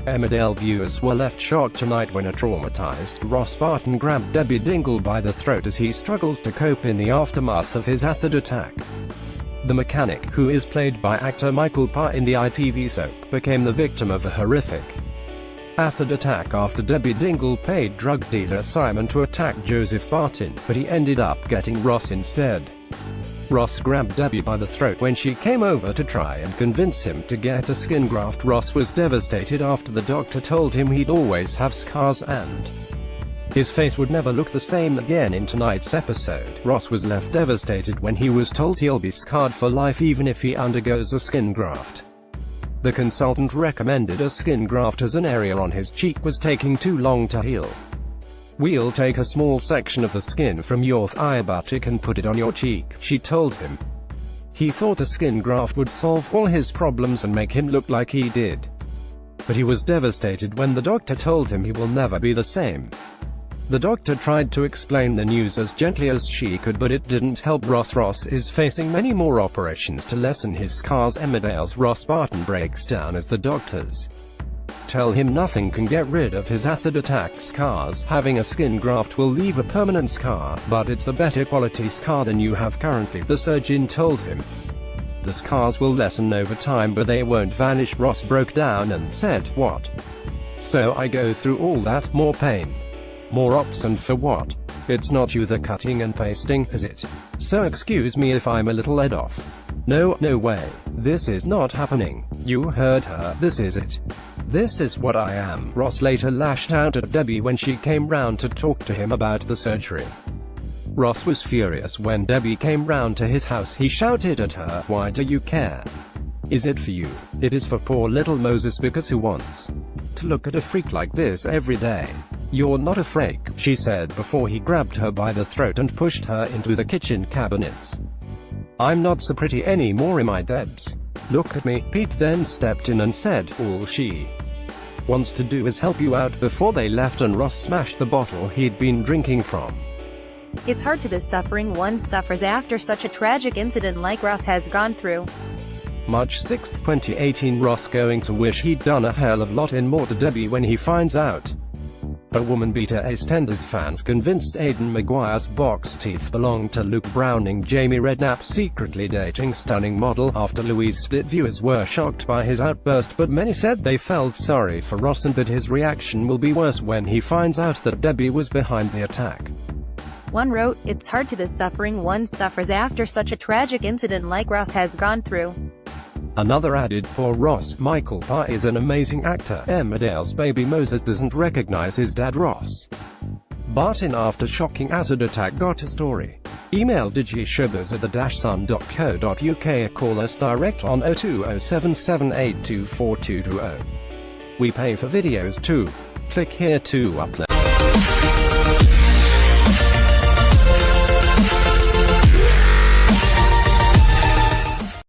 Emmerdale viewers were left shocked tonight when a traumatised Ross Barton grabbed Debbie Dingle by the throat as he struggles to cope in the aftermath of his acid attack. The mechanic, who is played by actor Michael Parr in the ITV soap, became the victim of a horrific acid attack after Debbie Dingle paid drug dealer Simon to attack Joseph Barton, but he ended up getting Ross instead. Ross grabbed Debbie by the throat when she came over to try and convince him to get a skin graft. Ross was devastated after the doctor told him he'd always have scars and his face would never look the same again. In tonight's episode, Ross was left devastated when he was told he'll be scarred for life even if he undergoes a skin graft. The consultant recommended a skin graft as an area on his cheek was taking too long to heal. "We'll take a small section of the skin from your thigh buttock and put it on your cheek," she told him. He thought a skin graft would solve all his problems and make him look like he did. But he was devastated when the doctor told him he will never be the same. The doctor tried to explain the news as gently as she could, but it didn't help Ross. Ross is facing many more operations to lessen his scars. Emmerdale's Ross Barton breaks down as the doctors tell him nothing can get rid of his acid attack scars. Having a skin graft will leave a permanent scar, but it's a better quality scar than you have currently, the surgeon told him. The scars will lessen over time, but they won't vanish. Ross broke down and said, "What? So I go through all that, more pain, more ops, and for what? It's not you the cutting and pasting, is it? So excuse me if I'm a little led off. No way. This is not happening. You heard her. This is it. This is what I am." Ross later lashed out at Debbie when she came round to talk to him about the surgery. Ross was furious when Debbie came round to his house. He shouted at her, "Why do you care? Is it for you? It is for poor little Moses, because who wants to look at a freak like this every day? You're not a freak," she said before he grabbed her by the throat and pushed her into the kitchen cabinets. "I'm not so pretty anymore, am I, Debs? Look at me." Pete then stepped in and said, "All she wants to do is help you out." Before they left, and Ross smashed the bottle he'd been drinking from. It's hard to the suffering one suffers after such a tragic incident like Ross has gone through. March 6, 2018. Ross going to wish he'd done a hell of a lot more to Debbie when he finds out a woman beater EastEnders fans convinced Aidan Maguire's box teeth belonged to Luke Browning. Jamie Redknapp secretly dating stunning model after Louise split. Viewers were shocked by his outburst, but many said they felt sorry for Ross and that his reaction will be worse when he finds out that Debbie was behind the attack. One wrote, "It's hard to the suffering one suffers after such a tragic incident like Ross has gone through." Another added, "Poor Ross. Michael Parr is an amazing actor. Emmerdale's baby Moses doesn't recognize his dad Ross Barton after shocking acid attack." Got a story? Email digishugars@the-sun.co.uk or call us direct on 02077824220. We pay for videos too. Click here to upload.